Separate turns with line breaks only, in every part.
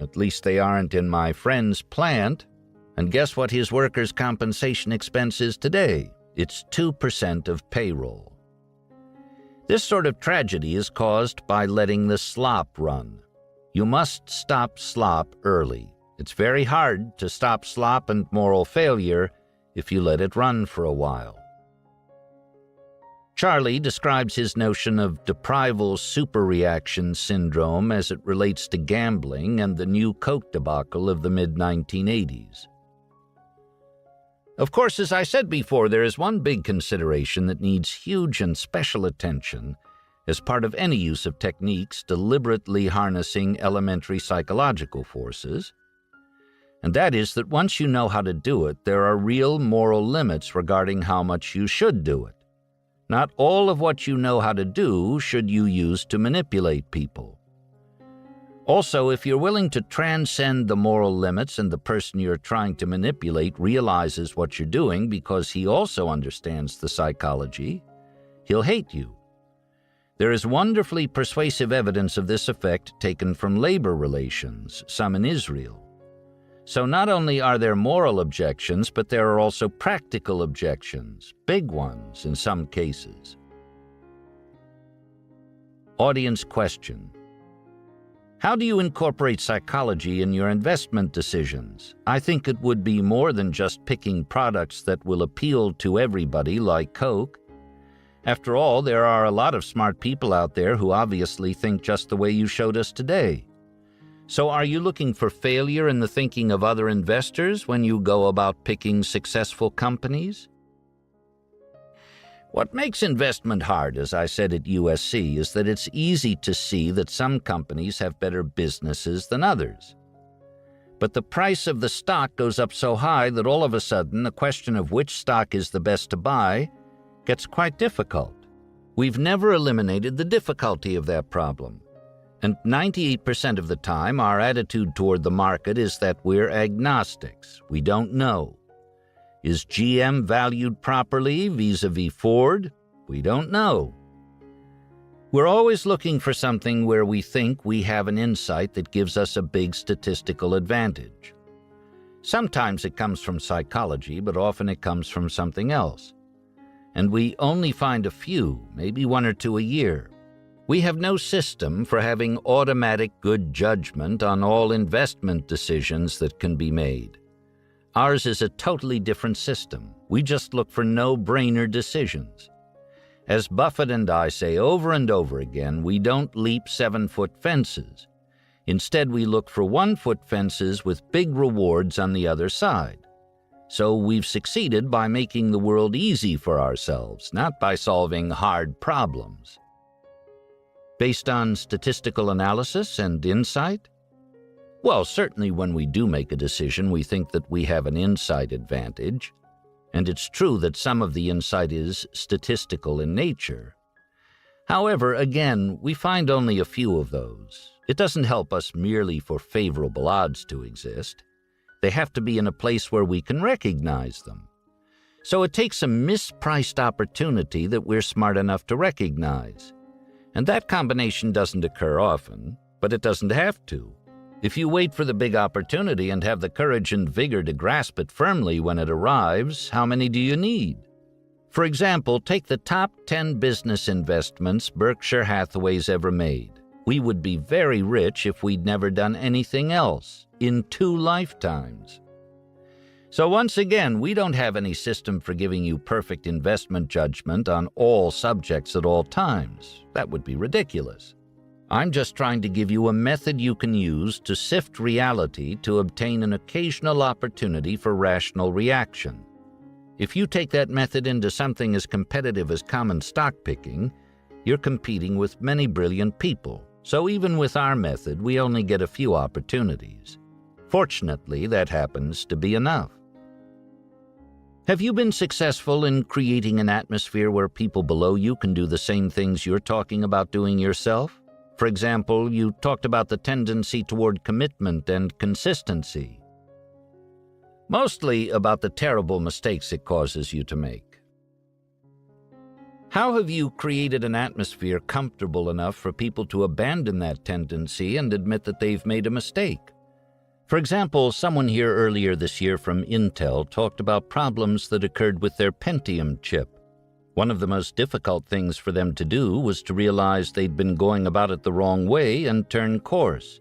At least they aren't in my friend's plant. And guess what his workers' compensation expense is today? It's 2% of payroll. This sort of tragedy is caused by letting the slop run. You must stop slop early. It's very hard to stop slop and moral failure if you let it run for a while. Charlie describes his notion of deprival superreaction syndrome as it relates to gambling and the new Coke debacle of the mid-1980s. Of course, as I said before, there is one big consideration that needs huge and special attention as part of any use of techniques deliberately harnessing elementary psychological forces, and that is that once you know how to do it, there are real moral limits regarding how much you should do it. Not all of what you know how to do should you use to manipulate people. Also, if you're willing to transcend the moral limits and the person you're trying to manipulate realizes what you're doing because he also understands the psychology, he'll hate you. There is wonderfully persuasive evidence of this effect taken from labor relations, some in Israel. So not only are there moral objections, but there are also practical objections, big ones in some cases. Audience question: how do you incorporate psychology in your investment decisions? I think it would be more than just picking products that will appeal to everybody like Coke. After all, there are a lot of smart people out there who obviously think just the way you showed us today. So are you looking for failure in the thinking of other investors when you go about picking successful companies? What makes investment hard, as I said at USC, is that it's easy to see that some companies have better businesses than others. But the price of the stock goes up so high that all of a sudden the question of which stock is the best to buy gets quite difficult. We've never eliminated the difficulty of that problem. And 98% of the time, our attitude toward the market is that we're agnostics. We don't know. Is GM valued properly vis-a-vis Ford? We don't know. We're always looking for something where we think we have an insight that gives us a big statistical advantage. Sometimes it comes from psychology, but often it comes from something else. And we only find a few, maybe one or two a year. We have no system for having automatic good judgment on all investment decisions that can be made. Ours is a totally different system. We just look for no-brainer decisions. As Buffett and I say over and over again, we don't leap 7-foot fences. Instead, we look for 1-foot fences with big rewards on the other side. So we've succeeded by making the world easy for ourselves, not by solving hard problems. Based on statistical analysis and insight? Well, certainly when we do make a decision, we think that we have an insight advantage. And it's true that some of the insight is statistical in nature. However, again, we find only a few of those. It doesn't help us merely for favorable odds to exist. They have to be in a place where we can recognize them. So it takes a mispriced opportunity that we're smart enough to recognize. And that combination doesn't occur often, but it doesn't have to. If you wait for the big opportunity and have the courage and vigor to grasp it firmly when it arrives, how many do you need? For example, take the top 10 business investments Berkshire Hathaway's ever made. We would be very rich if we'd never done anything else, in 2 lifetimes. So once again, we don't have any system for giving you perfect investment judgment on all subjects at all times. That would be ridiculous. I'm just trying to give you a method you can use to sift reality to obtain an occasional opportunity for rational reaction. If you take that method into something as competitive as common stock picking, you're competing with many brilliant people. So even with our method, we only get a few opportunities. Fortunately, that happens to be enough. Have you been successful in creating an atmosphere where people below you can do the same things you're talking about doing yourself? For example, you talked about the tendency toward commitment and consistency. Mostly about the terrible mistakes it causes you to make. How have you created an atmosphere comfortable enough for people to abandon that tendency and admit that they've made a mistake? For example, someone here earlier this year from Intel talked about problems that occurred with their Pentium chip. One of the most difficult things for them to do was to realize they'd been going about it the wrong way and turn course.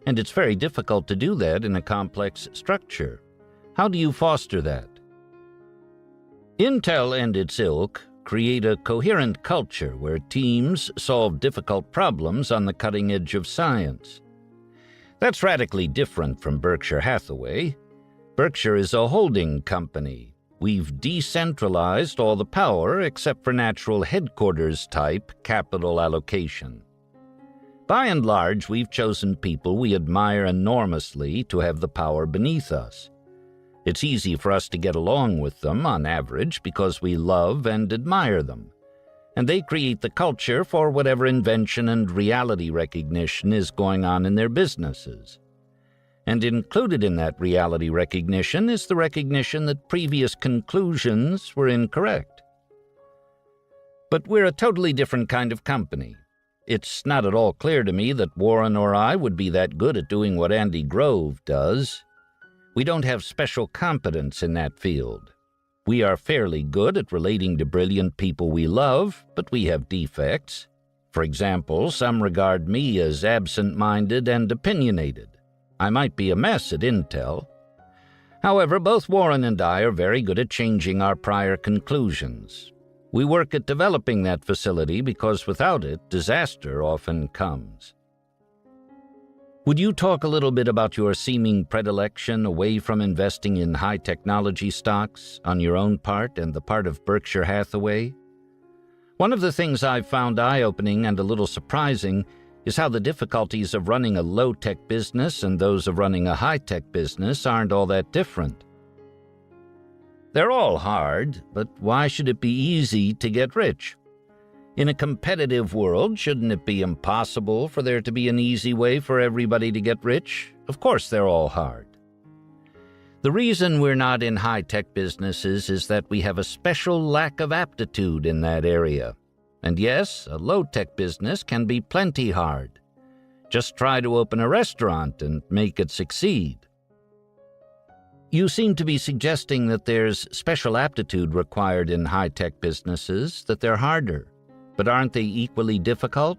And it's very difficult to do that in a complex structure. How do you foster that? Intel and its ilk create a coherent culture where teams solve difficult problems on the cutting edge of science. That's radically different from Berkshire Hathaway. Berkshire is a holding company. We've decentralized all the power except for natural headquarters-type capital allocation. By and large, we've chosen people we admire enormously to have the power beneath us. It's easy for us to get along with them, on average, because we love and admire them. And they create the culture for whatever invention and reality recognition is going on in their businesses. And included in that reality recognition is the recognition that previous conclusions were incorrect. But we're a totally different kind of company. It's not at all clear to me that Warren or I would be that good at doing what Andy Grove does. We don't have special competence in that field. We are fairly good at relating to brilliant people we love, but we have defects. For example, some regard me as absent-minded and opinionated. I might be a mess at Intel. However, both Warren and I are very good at changing our prior conclusions. We work at developing that facility because without it, disaster often comes. Would you talk a little bit about your seeming predilection away from investing in high-technology stocks on your own part and the part of Berkshire Hathaway? One of the things I've found eye-opening and a little surprising is how the difficulties of running a low-tech business and those of running a high-tech business aren't all that different. They're all hard, but why should it be easy to get rich? In a competitive world, shouldn't it be impossible for there to be an easy way for everybody to get rich? Of course they're all hard. The reason we're not in high-tech businesses is that we have a special lack of aptitude in that area. And yes, a low-tech business can be plenty hard. Just try to open a restaurant and make it succeed. You seem to be suggesting that there's special aptitude required in high-tech businesses, that they're harder. But aren't they equally difficult?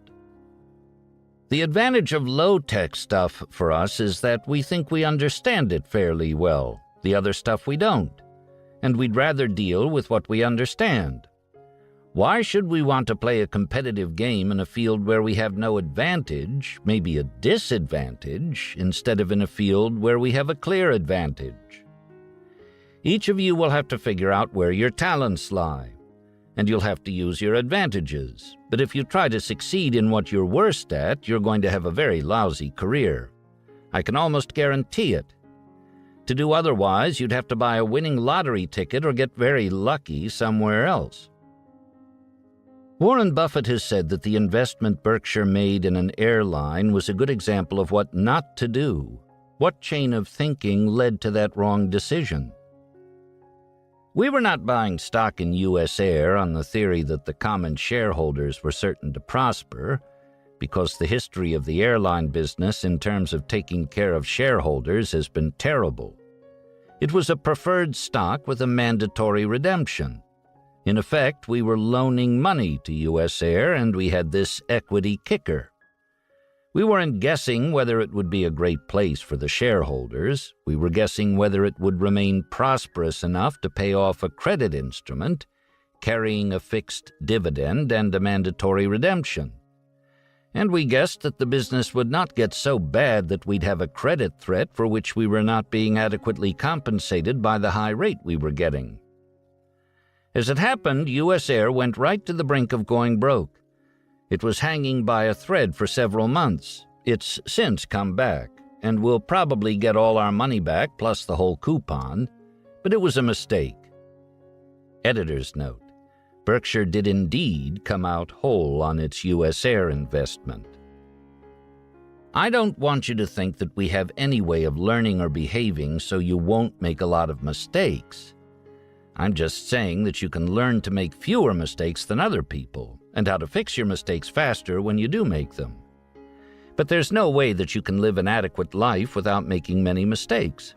The advantage of low-tech stuff for us is that we think we understand it fairly well. The other stuff we don't. And we'd rather deal with what we understand. Why should we want to play a competitive game in a field where we have no advantage, maybe a disadvantage, instead of in a field where we have a clear advantage? Each of you will have to figure out where your talents lie. And you'll have to use your advantages. But if you try to succeed in what you're worst at, you're going to have a very lousy career. I can almost guarantee it. To do otherwise, you'd have to buy a winning lottery ticket or get very lucky somewhere else. Warren Buffett has said that the investment Berkshire made in an airline was a good example of what not to do. What chain of thinking led to that wrong decision? We were not buying stock in U.S. Air on the theory that the common shareholders were certain to prosper, because the history of the airline business in terms of taking care of shareholders has been terrible. It was a preferred stock with a mandatory redemption. In effect, we were loaning money to U.S. Air, and we had this equity kicker. We weren't guessing whether it would be a great place for the shareholders. We were guessing whether it would remain prosperous enough to pay off a credit instrument, carrying a fixed dividend and a mandatory redemption. And we guessed that the business would not get so bad that we'd have a credit threat for which we were not being adequately compensated by the high rate we were getting. As it happened, U.S. Air went right to the brink of going broke. It was hanging by a thread for several months. It's since come back, and we'll probably get all our money back plus the whole coupon, but it was a mistake. Editor's note: Berkshire did indeed come out whole on its U.S. Air investment. I don't want you to think that we have any way of learning or behaving so you won't make a lot of mistakes. I'm just saying that you can learn to make fewer mistakes than other people, and how to fix your mistakes faster when you do make them. But there's no way that you can live an adequate life without making many mistakes.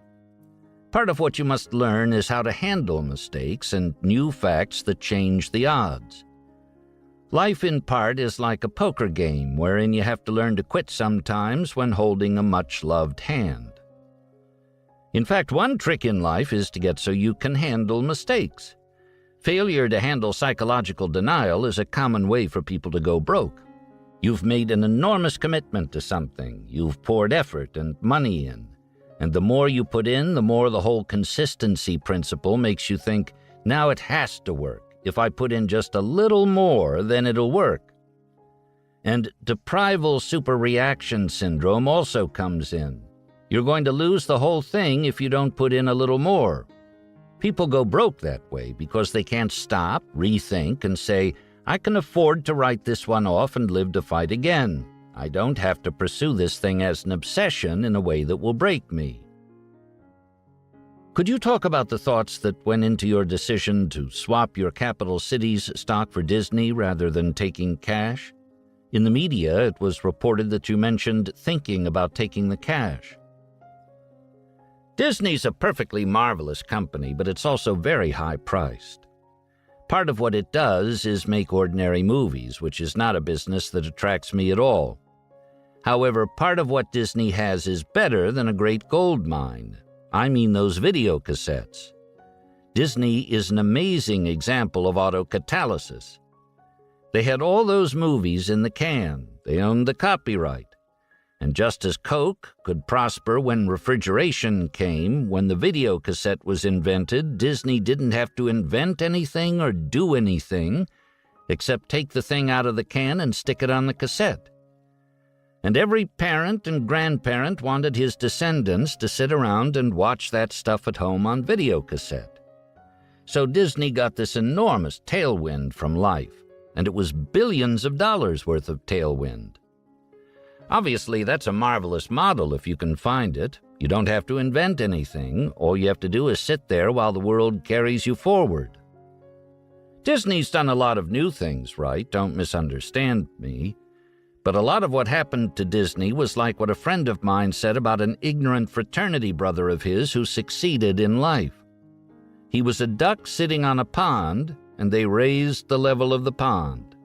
Part of what you must learn is how to handle mistakes and new facts that change the odds. Life, in part, is like a poker game wherein you have to learn to quit sometimes when holding a much-loved hand. In fact, one trick in life is to get so you can handle mistakes. Failure to handle psychological denial is a common way for people to go broke. You've made an enormous commitment to something. You've poured effort and money in. And the more you put in, the more the whole consistency principle makes you think, now it has to work. If I put in just a little more, then it'll work. And deprival superreaction syndrome also comes in. You're going to lose the whole thing if you don't put in a little more. People go broke that way because they can't stop, rethink, and say, I can afford to write this one off and live to fight again. I don't have to pursue this thing as an obsession in a way that will break me. Could you talk about the thoughts that went into your decision to swap your capital cities stock for Disney rather than taking cash? In the media, it was reported that you mentioned thinking about taking the cash. Disney's a perfectly marvelous company, but it's also very high-priced. Part of what it does is make ordinary movies, which is not a business that attracts me at all. However, part of what Disney has is better than a great gold mine. I mean those video cassettes. Disney is an amazing example of autocatalysis. They had all those movies in the can. They owned the copyright. And just as Coke could prosper when refrigeration came, when the video cassette was invented, Disney didn't have to invent anything or do anything except take the thing out of the can and stick it on the cassette. And every parent and grandparent wanted his descendants to sit around and watch that stuff at home on video cassette. So Disney got this enormous tailwind from life, and it was billions of dollars worth of tailwind. Obviously, that's a marvelous model if you can find it. You don't have to invent anything. All you have to do is sit there while the world carries you forward. Disney's done a lot of new things, right? Don't misunderstand me. But a lot of what happened to Disney was like what a friend of mine said about an ignorant fraternity brother of his who succeeded in life. He was a duck sitting on a pond, and they raised the level of the pond.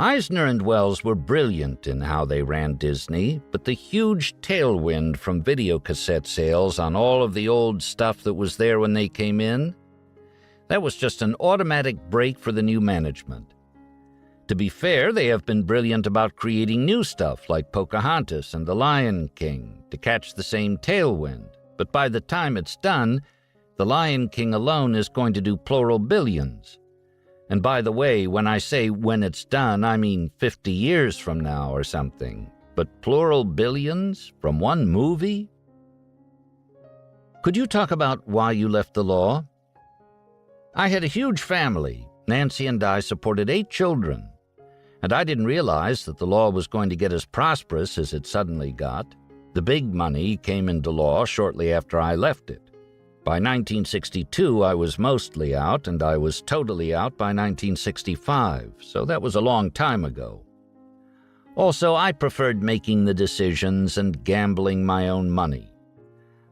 Eisner and Wells were brilliant in how they ran Disney, but the huge tailwind from videocassette sales on all of the old stuff that was there when they came in, that was just an automatic break for the new management. To be fair, they have been brilliant about creating new stuff like Pocahontas and The Lion King to catch the same tailwind, but by the time it's done, The Lion King alone is going to do plural billions. And by the way, when I say when it's done, I mean 50 years from now or something. But plural billions from one movie? Could you talk about why you left the law? I had a huge family. Nancy and I supported 8 children. And I didn't realize that the law was going to get as prosperous as it suddenly got. The big money came into law shortly after I left it. By 1962, I was mostly out, and I was totally out by 1965, so that was a long time ago. Also, I preferred making the decisions and gambling my own money.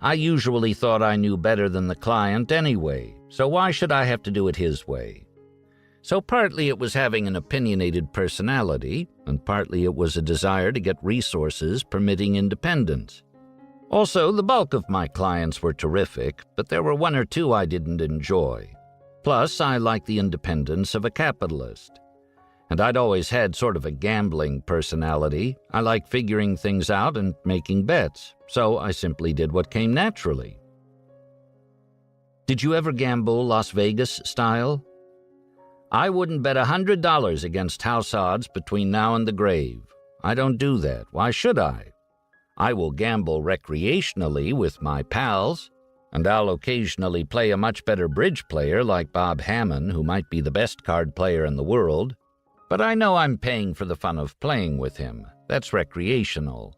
I usually thought I knew better than the client anyway, so why should I have to do it his way? So partly it was having an opinionated personality, and partly it was a desire to get resources permitting independence. Also, the bulk of my clients were terrific, but there were 1 or 2 I didn't enjoy. Plus, I like the independence of a capitalist. And I'd always had sort of a gambling personality. I like figuring things out and making bets, so I simply did what came naturally. Did you ever gamble Las Vegas style? I wouldn't bet $100 against house odds between now and the grave. I don't do that. Why should I? I will gamble recreationally with my pals, and I'll occasionally play a much better bridge player like Bob Hammond, who might be the best card player in the world, but I know I'm paying for the fun of playing with him. That's recreational.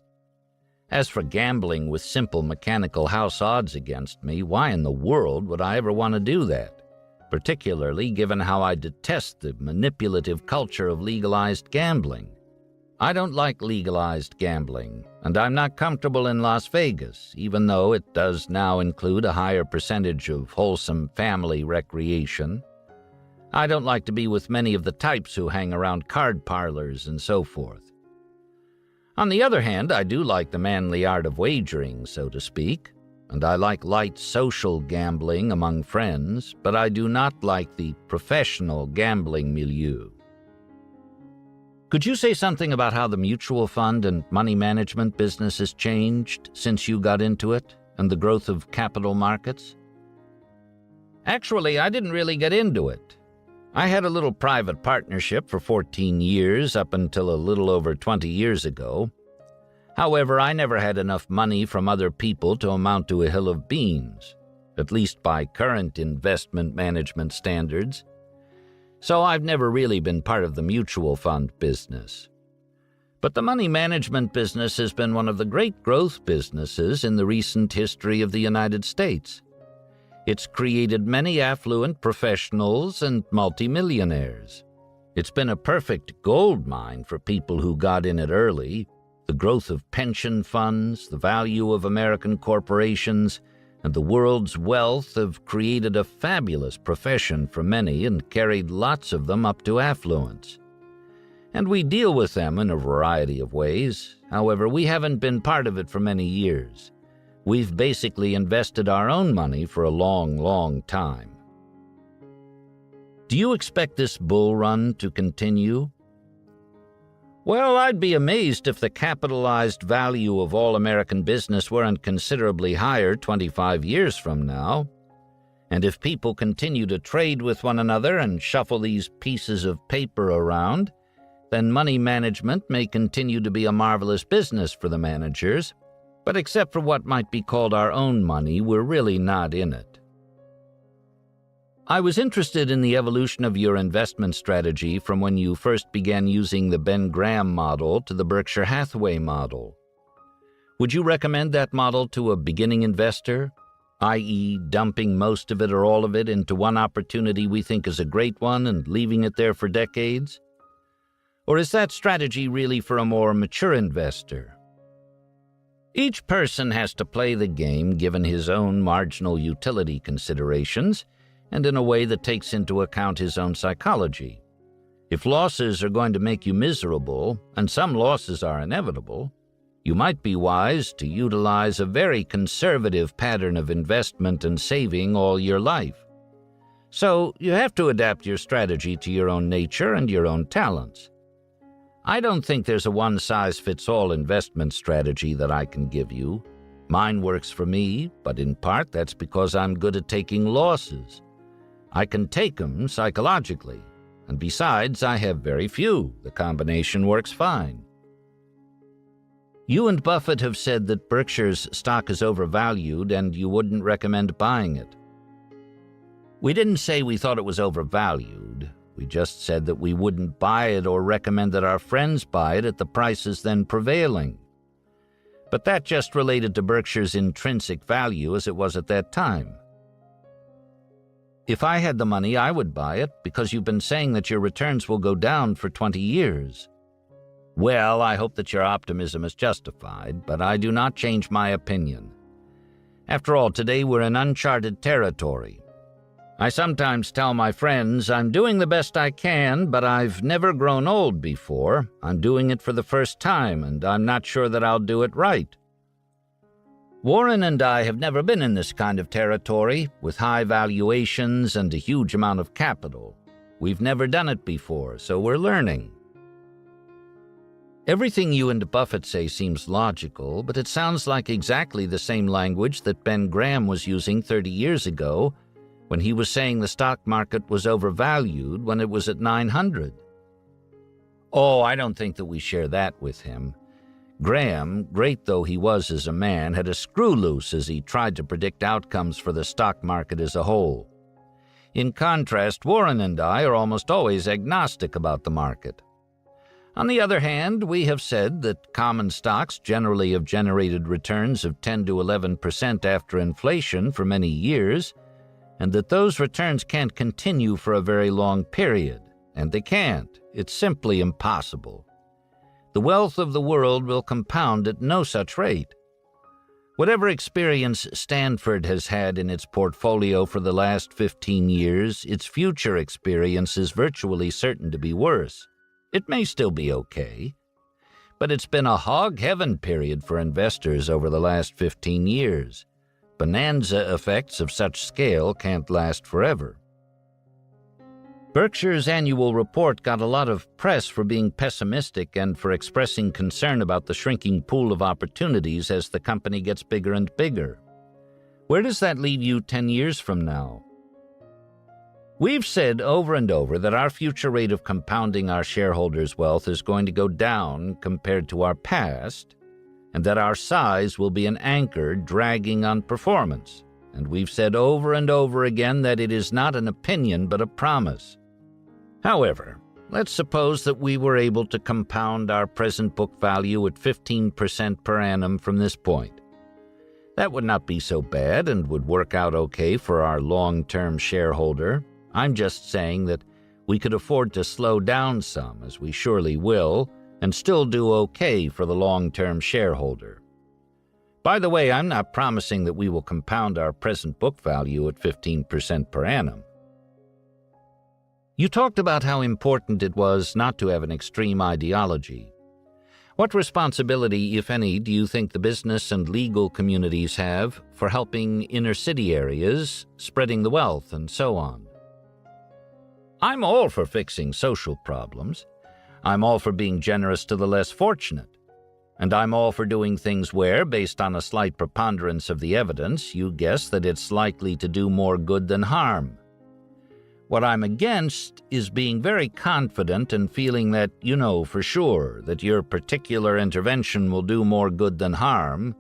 As for gambling with simple mechanical house odds against me, why in the world would I ever want to do that? Particularly given how I detest the manipulative culture of legalized gambling. I don't like legalized gambling, and I'm not comfortable in Las Vegas, even though it does now include a higher percentage of wholesome family recreation. I don't like to be with many of the types who hang around card parlors and so forth. On the other hand, I do like the manly art of wagering, so to speak, and I like light social gambling among friends, but I do not like the professional gambling milieu. Could you say something about how the mutual fund and money management business has changed since you got into it, and the growth of capital markets? Actually, I didn't really get into it. I had a little private partnership for 14 years up until a little over 20 years ago. However, I never had enough money from other people to amount to a hill of beans, at least by current investment management standards. So I've never really been part of the mutual fund business. But the money management business has been one of the great growth businesses in the recent history of the United States. It's created many affluent professionals and multimillionaires. It's been a perfect gold mine for people who got in it early. The growth of pension funds, the value of American corporations, and the world's wealth have created a fabulous profession for many and carried lots of them up to affluence. And we deal with them in a variety of ways. However, we haven't been part of it for many years. We've basically invested our own money for a long, long time. Do you expect this bull run to continue? Well, I'd be amazed if the capitalized value of all American business weren't considerably higher 25 years from now. And if people continue to trade with one another and shuffle these pieces of paper around, then money management may continue to be a marvelous business for the managers. But except for what might be called our own money, we're really not in it. I was interested in the evolution of your investment strategy from when you first began using the Ben Graham model to the Berkshire Hathaway model. Would you recommend that model to a beginning investor, i.e., dumping most of it or all of it into one opportunity we think is a great one and leaving it there for decades? Or is that strategy really for a more mature investor? Each person has to play the game given his own marginal utility considerations and in a way that takes into account his own psychology. If losses are going to make you miserable, and some losses are inevitable, you might be wise to utilize a very conservative pattern of investment and saving all your life. So you have to adapt your strategy to your own nature and your own talents. I don't think there's a one-size-fits-all investment strategy that I can give you. Mine works for me, but in part that's because I'm good at taking losses. I can take them psychologically, and besides, I have very few. The combination works fine. You and Buffett have said that Berkshire's stock is overvalued and you wouldn't recommend buying it. We didn't say we thought it was overvalued. We just said that we wouldn't buy it or recommend that our friends buy it at the prices then prevailing. But that just related to Berkshire's intrinsic value as it was at that time. If I had the money, I would buy it because you've been saying that your returns will go down for 20 years. Well, I hope that your optimism is justified, but I do not change my opinion. After all, today we're in uncharted territory. I sometimes tell my friends I'm doing the best I can, but I've never grown old before. I'm doing it for the first time, and I'm not sure that I'll do it right. Warren and I have never been in this kind of territory, with high valuations and a huge amount of capital. We've never done it before, so we're learning. Everything you and Buffett say seems logical, but it sounds like exactly the same language that Ben Graham was using 30 years ago when he was saying the stock market was overvalued when it was at 900. Oh, I don't think that we share that with him. Graham, great though he was as a man, had a screw loose as he tried to predict outcomes for the stock market as a whole. In contrast, Warren and I are almost always agnostic about the market. On the other hand, we have said that common stocks generally have generated returns of 10 to 11% after inflation for many years, and that those returns can't continue for a very long period. And they can't. It's simply impossible. The wealth of the world will compound at no such rate. Whatever experience Stanford has had in its portfolio for the last 15 years, its future experience is virtually certain to be worse. It may still be okay, but it's been a hog heaven period for investors over the last 15 years. Bonanza effects of such scale can't last forever. Berkshire's annual report got a lot of press for being pessimistic and for expressing concern about the shrinking pool of opportunities as the company gets bigger and bigger. Where does that leave you 10 years from now? We've said over and over that our future rate of compounding our shareholders' wealth is going to go down compared to our past, and that our size will be an anchor dragging on performance. And we've said over and over again that it is not an opinion but a promise. However, let's suppose that we were able to compound our present book value at 15% per annum from this point. That would not be so bad and would work out okay for our long-term shareholder. I'm just saying that we could afford to slow down some, as we surely will, and still do okay for the long-term shareholder. By the way, I'm not promising that we will compound our present book value at 15% per annum. You talked about how important it was not to have an extreme ideology. What responsibility, if any, do you think the business and legal communities have for helping inner-city areas, spreading the wealth, and so on? I'm all for fixing social problems. I'm all for being generous to the less fortunate. And I'm all for doing things where, based on a slight preponderance of the evidence, you guess that it's likely to do more good than harm. What I'm against is being very confident and feeling that you know for sure that your particular intervention will do more good than harm,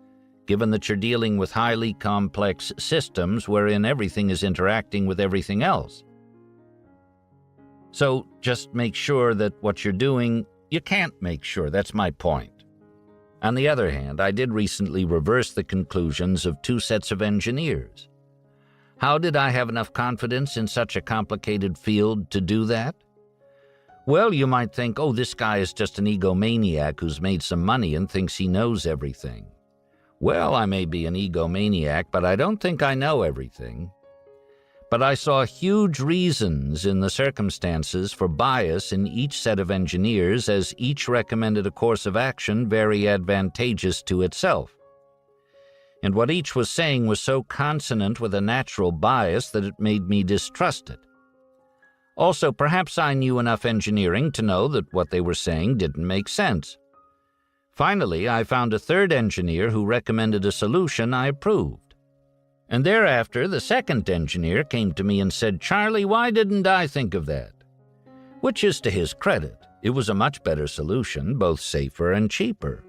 given that you're dealing with highly complex systems wherein everything is interacting with everything else. So just make sure that what you're doing, you can't make sure, that's my point. On the other hand, I did recently reverse the conclusions of 2 sets of engineers. How did I have enough confidence in such a complicated field to do that? Well, you might think, oh, this guy is just an egomaniac who's made some money and thinks he knows everything. Well, I may be an egomaniac, but I don't think I know everything. But I saw huge reasons in the circumstances for bias in each set of engineers, as each recommended a course of action very advantageous to itself. And what each was saying was so consonant with a natural bias that it made me distrust it. Also, perhaps I knew enough engineering to know that what they were saying didn't make sense. Finally, I found a third engineer who recommended a solution I approved. And thereafter, the second engineer came to me and said, "Charlie, why didn't I think of that?" Which is to his credit. It was a much better solution, both safer and cheaper.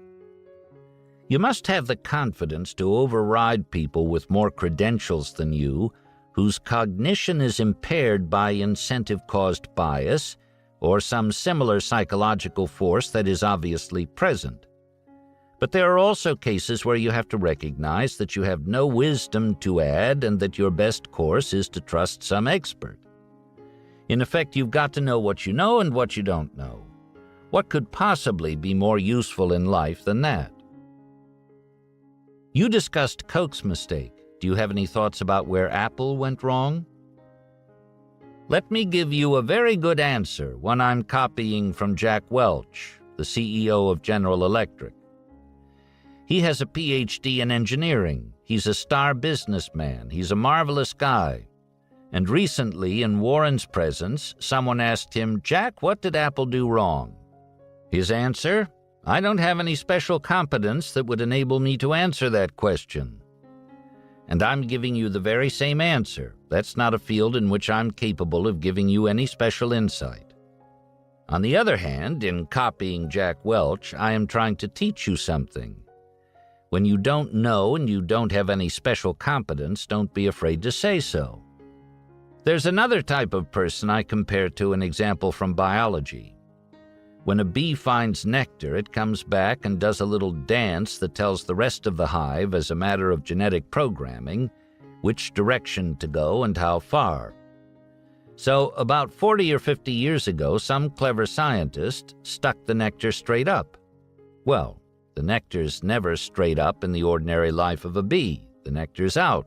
You must have the confidence to override people with more credentials than you, whose cognition is impaired by incentive-caused bias or some similar psychological force that is obviously present. But there are also cases where you have to recognize that you have no wisdom to add and that your best course is to trust some expert. In effect, you've got to know what you know and what you don't know. What could possibly be more useful in life than that? You discussed Coke's mistake. Do you have any thoughts about where Apple went wrong? Let me give you a very good answer, one I'm copying from Jack Welch, the CEO of General Electric. He has a PhD in engineering. He's a star businessman. He's a marvelous guy. And recently, in Warren's presence, someone asked him, "Jack, what did Apple do wrong?" His answer, "I don't have any special competence that would enable me to answer that question." And I'm giving you the very same answer. That's not a field in which I'm capable of giving you any special insight. On the other hand, in copying Jack Welch, I am trying to teach you something. When you don't know and you don't have any special competence, don't be afraid to say so. There's another type of person I compare to an example from biology. When a bee finds nectar, it comes back and does a little dance that tells the rest of the hive, as a matter of genetic programming, which direction to go and how far. So about 40 or 50 years ago, some clever scientist stuck the nectar straight up. Well, the nectar's never straight up in the ordinary life of a bee. The nectar's out.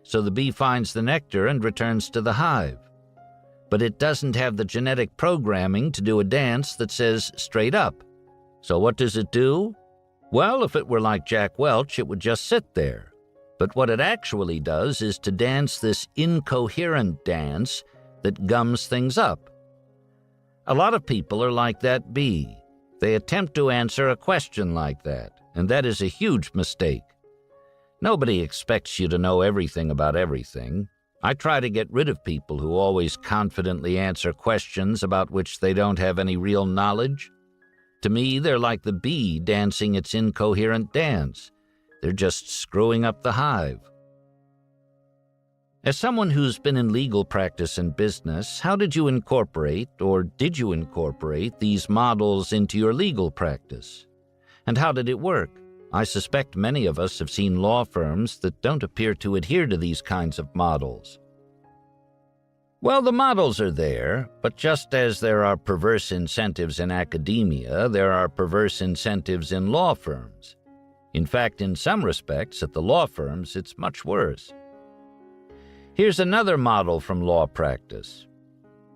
So the bee finds the nectar and returns to the hive. But it doesn't have the genetic programming to do a dance that says straight up. So what does it do? Well, if it were like Jack Welch, it would just sit there. But what it actually does is to dance this incoherent dance that gums things up. A lot of people are like that bee. They attempt to answer a question like that, and that is a huge mistake. Nobody expects you to know everything about everything. I try to get rid of people who always confidently answer questions about which they don't have any real knowledge. To me, they're like the bee dancing its incoherent dance. They're just screwing up the hive. As someone who's been in legal practice and business, how did you incorporate, or did you incorporate, these models into your legal practice? And how did it work? I suspect many of us have seen law firms that don't appear to adhere to these kinds of models. Well, the models are there, but just as there are perverse incentives in academia, there are perverse incentives in law firms. In fact, in some respects, at the law firms, it's much worse. Here's another model from law practice.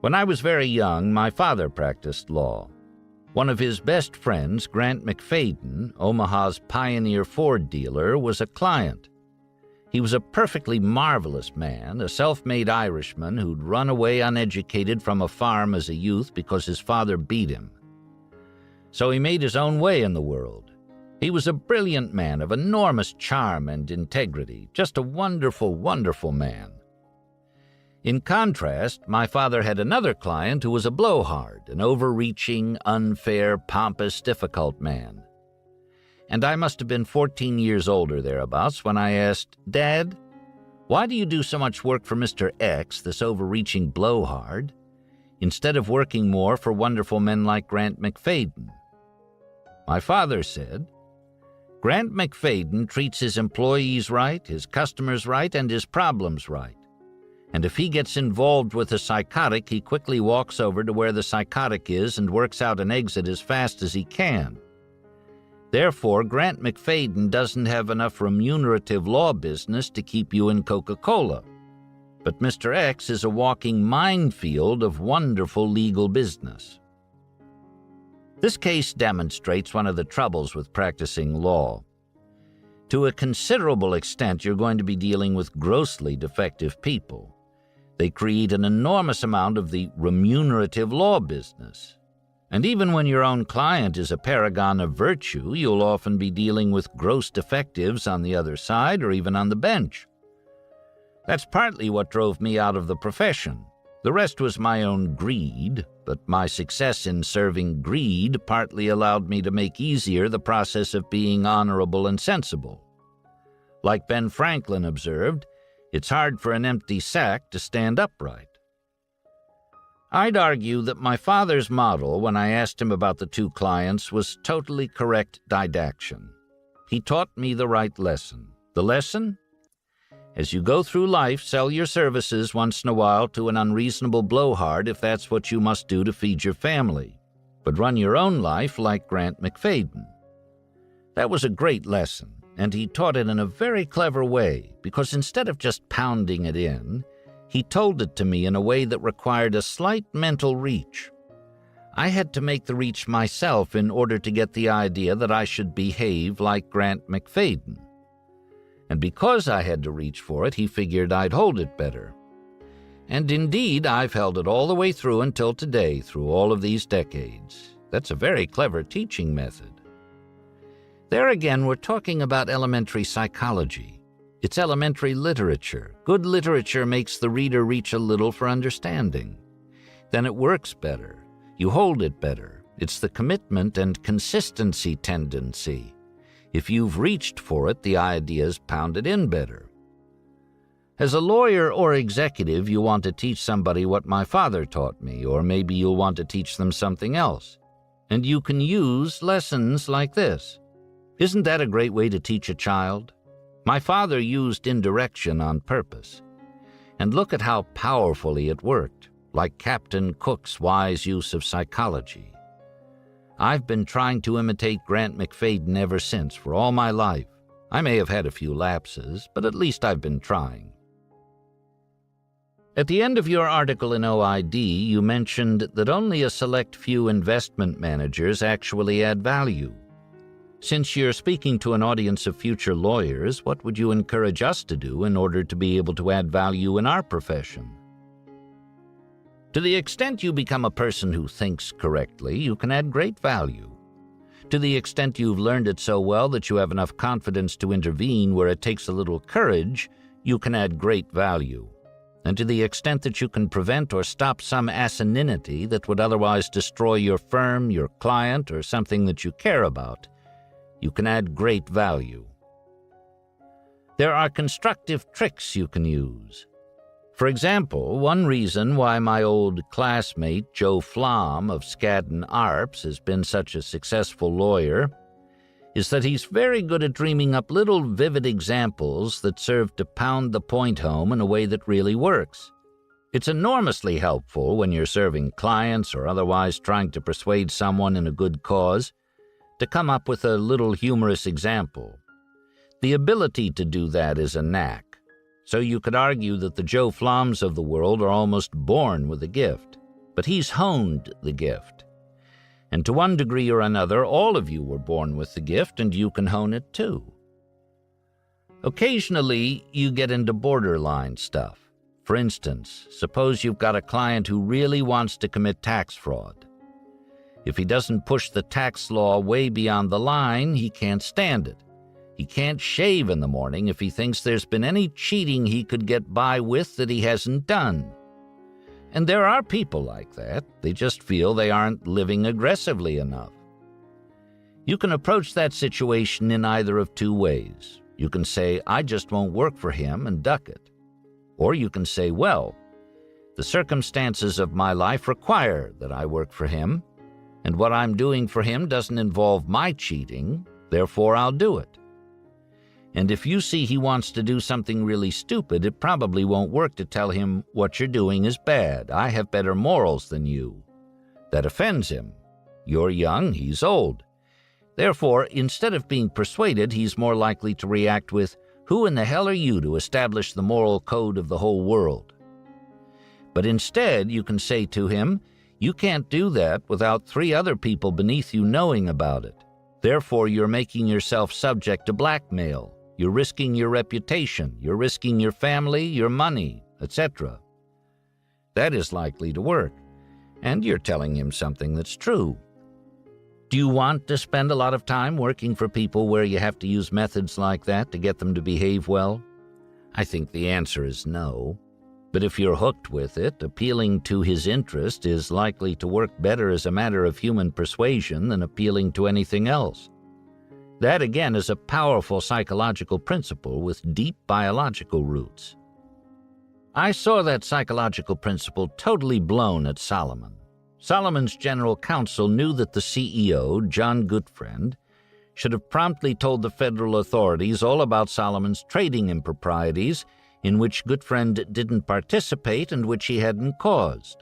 When I was very young, my father practiced law. One of his best friends, Grant McFadden, Omaha's pioneer Ford dealer, was a client. He was a perfectly marvelous man, a self-made Irishman who'd run away uneducated from a farm as a youth because his father beat him. So he made his own way in the world. He was a brilliant man of enormous charm and integrity, just a wonderful, wonderful man. In contrast, my father had another client who was a blowhard, an overreaching, unfair, pompous, difficult man. And I must have been 14 years older thereabouts when I asked, "Dad, why do you do so much work for Mr. X, this overreaching blowhard, instead of working more for wonderful men like Grant McFadden?" My father said, "Grant McFadden treats his employees right, his customers right, and his problems right. And if he gets involved with a psychotic, he quickly walks over to where the psychotic is and works out an exit as fast as he can. Therefore, Grant McFadden doesn't have enough remunerative law business to keep you in Coca-Cola. But Mr. X is a walking minefield of wonderful legal business." This case demonstrates one of the troubles with practicing law. To a considerable extent, you're going to be dealing with grossly defective people. They create an enormous amount of the remunerative law business. And even when your own client is a paragon of virtue, you'll often be dealing with gross defectives on the other side or even on the bench. That's partly what drove me out of the profession. The rest was my own greed, but my success in serving greed partly allowed me to make easier the process of being honorable and sensible. Like Ben Franklin observed, it's hard for an empty sack to stand upright. I'd argue that my father's model, when I asked him about the two clients, was totally correct didaction. He taught me the right lesson. The lesson? As you go through life, sell your services once in a while to an unreasonable blowhard if that's what you must do to feed your family, but run your own life like Grant McFadden. That was a great lesson, and he taught it in a very clever way, because instead of just pounding it in, he told it to me in a way that required a slight mental reach. I had to make the reach myself in order to get the idea that I should behave like Grant McFadden. And because I had to reach for it, he figured I'd hold it better. And indeed, I've held it all the way through until today, through all of these decades. That's a very clever teaching method. There again, we're talking about elementary psychology. It's elementary literature. Good literature makes the reader reach a little for understanding. Then it works better. You hold it better. It's the commitment and consistency tendency. If you've reached for it, the idea's pounded in better. As a lawyer or executive, you want to teach somebody what my father taught me, or maybe you'll want to teach them something else. And you can use lessons like this. Isn't that a great way to teach a child? My father used indirection on purpose. And look at how powerfully it worked, like Captain Cook's wise use of psychology. I've been trying to imitate Grant McFadden ever since, for all my life. I may have had a few lapses, but at least I've been trying. At the end of your article in OID, you mentioned that only a select few investment managers actually add value. Since you're speaking to an audience of future lawyers, what would you encourage us to do in order to be able to add value in our profession? To the extent you become a person who thinks correctly, you can add great value. To the extent you've learned it so well that you have enough confidence to intervene where it takes a little courage, you can add great value. And to the extent that you can prevent or stop some asininity that would otherwise destroy your firm, your client, or something that you care about, you can add great value. There are constructive tricks you can use. For example, one reason why my old classmate Joe Flom of Skadden Arps has been such a successful lawyer is that he's very good at dreaming up little vivid examples that serve to pound the point home in a way that really works. It's enormously helpful when you're serving clients or otherwise trying to persuade someone in a good cause to come up with a little humorous example. The ability to do that is a knack. So you could argue that the Joe Floms of the world are almost born with a gift, but he's honed the gift. And to one degree or another, all of you were born with the gift, and you can hone it too. Occasionally, you get into borderline stuff. For instance, suppose you've got a client who really wants to commit tax fraud. If he doesn't push the tax law way beyond the line, he can't stand it. He can't shave in the morning if he thinks there's been any cheating he could get by with that he hasn't done. And there are people like that. They just feel they aren't living aggressively enough. You can approach that situation in either of two ways. You can say, I just won't work for him, and duck it. Or you can say, well, the circumstances of my life require that I work for him, and what I'm doing for him doesn't involve my cheating, therefore I'll do it. And if you see he wants to do something really stupid, it probably won't work to tell him what you're doing is bad. I have better morals than you. That offends him. You're young, he's old. Therefore, instead of being persuaded, he's more likely to react with, who in the hell are you to establish the moral code of the whole world? But instead, you can say to him, you can't do that without 3 other people beneath you knowing about it. Therefore, you're making yourself subject to blackmail. You're risking your reputation, you're risking your family, your money, etc. That is likely to work, and you're telling him something that's true. Do you want to spend a lot of time working for people where you have to use methods like that to get them to behave well? I think the answer is no. But if you're hooked with it, appealing to his interest is likely to work better as a matter of human persuasion than appealing to anything else. That, again, is a powerful psychological principle with deep biological roots. I saw that psychological principle totally blown at Salomon. Salomon's general counsel knew that the CEO, John Gutfriend, should have promptly told the federal authorities all about Salomon's trading improprieties in which Gutfriend didn't participate and which he hadn't caused.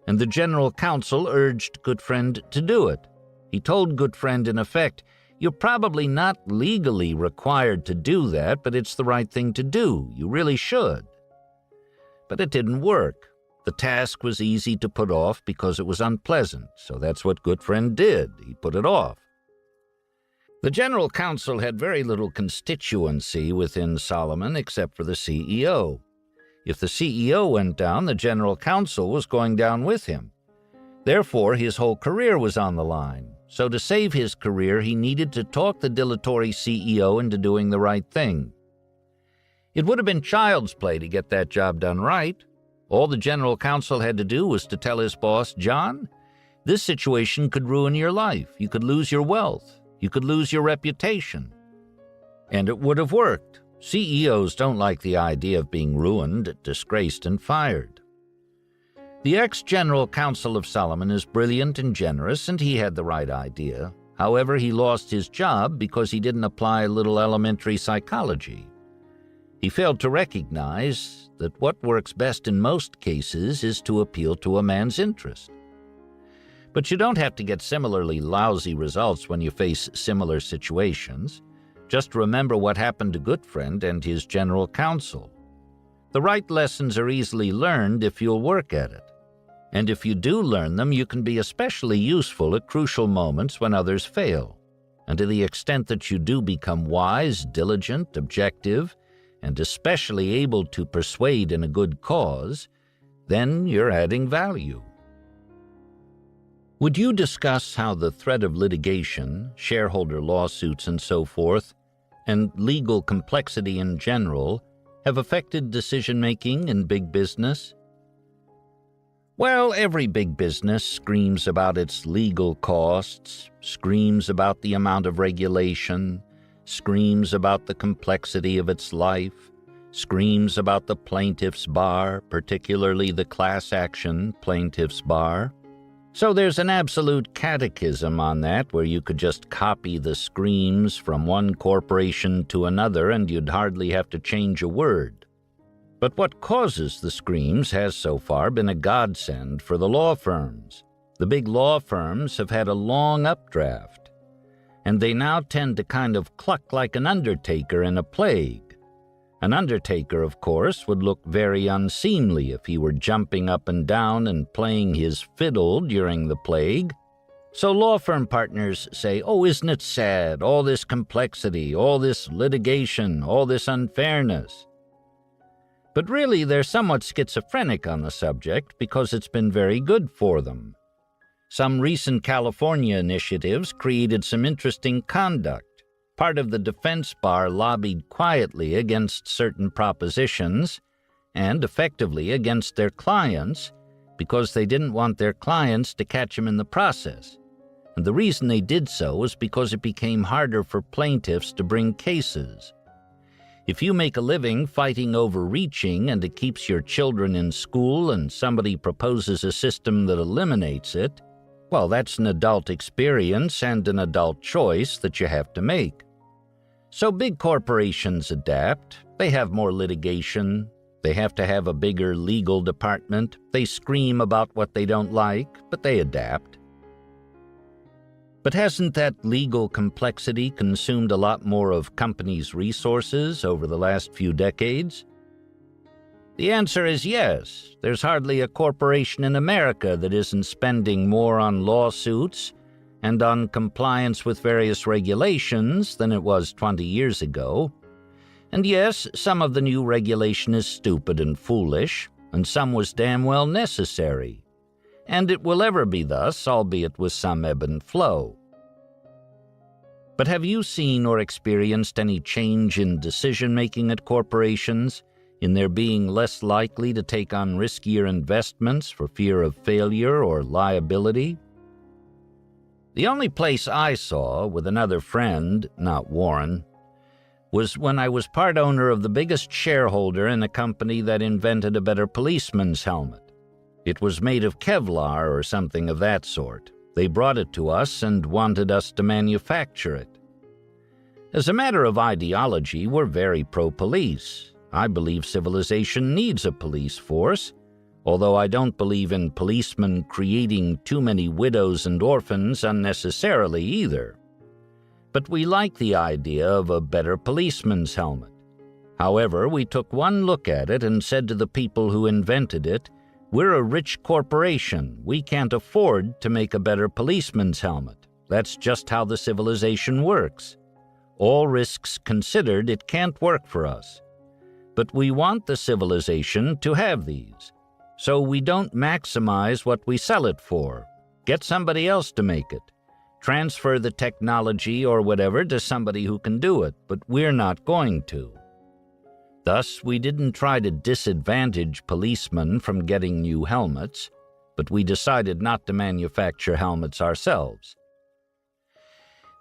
And the general counsel urged Gutfriend to do it. He told Gutfriend, in effect, you're probably not legally required to do that, but it's the right thing to do. You really should. But it didn't work. The task was easy to put off because it was unpleasant, so that's what Gutfriend did. He put it off. The general counsel had very little constituency within Salomon except for the CEO. If the CEO went down, the general counsel was going down with him. Therefore, his whole career was on the line. So to save his career, he needed to talk the dilatory CEO into doing the right thing. It would have been child's play to get that job done right. All the general counsel had to do was to tell his boss, John, this situation could ruin your life. You could lose your wealth. You could lose your reputation. And it would have worked. CEOs don't like the idea of being ruined, disgraced, and fired. The ex-General Counsel of Solomon is brilliant and generous, and he had the right idea. However, he lost his job because he didn't apply a little elementary psychology. He failed to recognize that what works best in most cases is to appeal to a man's interest. But you don't have to get similarly lousy results when you face similar situations. Just remember what happened to Goodfriend and his general counsel. The right lessons are easily learned if you'll work at it. And if you do learn them, you can be especially useful at crucial moments when others fail. And to the extent that you do become wise, diligent, objective, and especially able to persuade in a good cause, then you're adding value. Would you discuss how the threat of litigation, shareholder lawsuits and so forth, and legal complexity in general have affected decision-making in big business? Well, every big business screams about its legal costs, screams about the amount of regulation, screams about the complexity of its life, screams about the plaintiff's bar, particularly the class action plaintiff's bar. So there's an absolute catechism on that where you could just copy the screams from one corporation to another and you'd hardly have to change a word. But what causes the screams has so far been a godsend for the law firms. The big law firms have had a long updraft, and they now tend to kind of cluck like an undertaker in a plague. An undertaker, of course, would look very unseemly if he were jumping up and down and playing his fiddle during the plague. So law firm partners say, "Oh, isn't it sad, all this complexity, all this litigation, all this unfairness?" But really, they're somewhat schizophrenic on the subject because it's been very good for them. Some recent California initiatives created some interesting conduct. Part of the defense bar lobbied quietly against certain propositions and effectively against their clients because they didn't want their clients to catch them in the process. And the reason they did so was because it became harder for plaintiffs to bring cases. If you make a living fighting overreaching and it keeps your children in school and somebody proposes a system that eliminates it, well, that's an adult experience and an adult choice that you have to make. So big corporations adapt. They have more litigation. They have to have a bigger legal department. They scream about what they don't like, but they adapt. But hasn't that legal complexity consumed a lot more of companies' resources over the last few decades? The answer is yes. There's hardly a corporation in America that isn't spending more on lawsuits and on compliance with various regulations than it was 20 years ago. And yes, some of the new regulation is stupid and foolish, and some was damn well necessary. And it will ever be thus, albeit with some ebb and flow. But have you seen or experienced any change in decision-making at corporations, in their being less likely to take on riskier investments for fear of failure or liability? The only place I saw, with another friend, not Warren, was when I was part owner of the biggest shareholder in a company that invented a better policeman's helmet. It was made of Kevlar or something of that sort. They brought it to us and wanted us to manufacture it. As a matter of ideology, we're very pro-police. I believe civilization needs a police force, although I don't believe in policemen creating too many widows and orphans unnecessarily either. But we like the idea of a better policeman's helmet. However, we took one look at it and said to the people who invented it, "We're a rich corporation. We can't afford to make a better policeman's helmet. That's just how the civilization works. All risks considered, it can't work for us. But we want the civilization to have these. So we don't maximize what we sell it for. Get somebody else to make it. Transfer the technology or whatever to somebody who can do it, but we're not going to." Thus, we didn't try to disadvantage policemen from getting new helmets, but we decided not to manufacture helmets ourselves.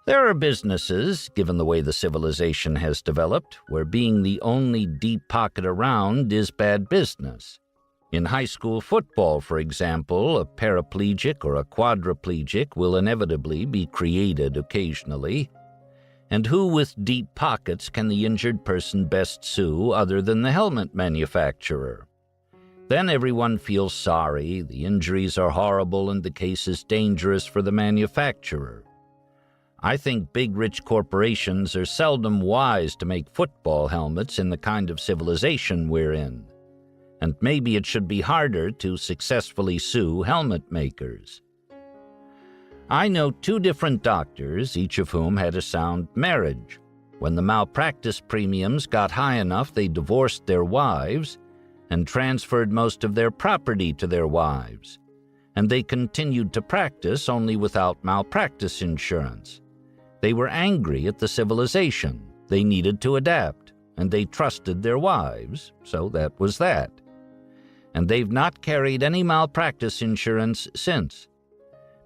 There are businesses, given the way the civilization has developed, where being the only deep pocket around is bad business. In high school football, for example, a paraplegic or a quadriplegic will inevitably be created occasionally. And who with deep pockets can the injured person best sue other than the helmet manufacturer? Then everyone feels sorry, the injuries are horrible, and the case is dangerous for the manufacturer. I think big rich corporations are seldom wise to make football helmets in the kind of civilization we're in. And maybe it should be harder to successfully sue helmet makers. I know 2 different doctors, each of whom had a sound marriage. When the malpractice premiums got high enough, they divorced their wives and transferred most of their property to their wives. And they continued to practice, only without malpractice insurance. They were angry at the civilization. They needed to adapt, and they trusted their wives, so that was that. And they've not carried any malpractice insurance since.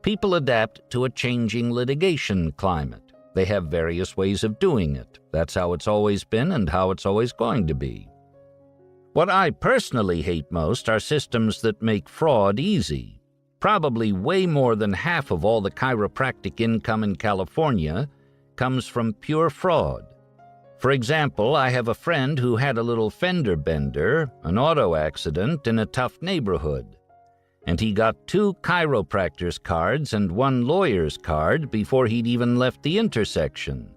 People adapt to a changing litigation climate. They have various ways of doing it. That's how it's always been and how it's always going to be. What I personally hate most are systems that make fraud easy. Probably way more than half of all the chiropractic income in California comes from pure fraud. For example, I have a friend who had a little fender bender, an auto accident in a tough neighborhood, and he got 2 chiropractor's cards and 1 lawyer's card before he'd even left the intersection.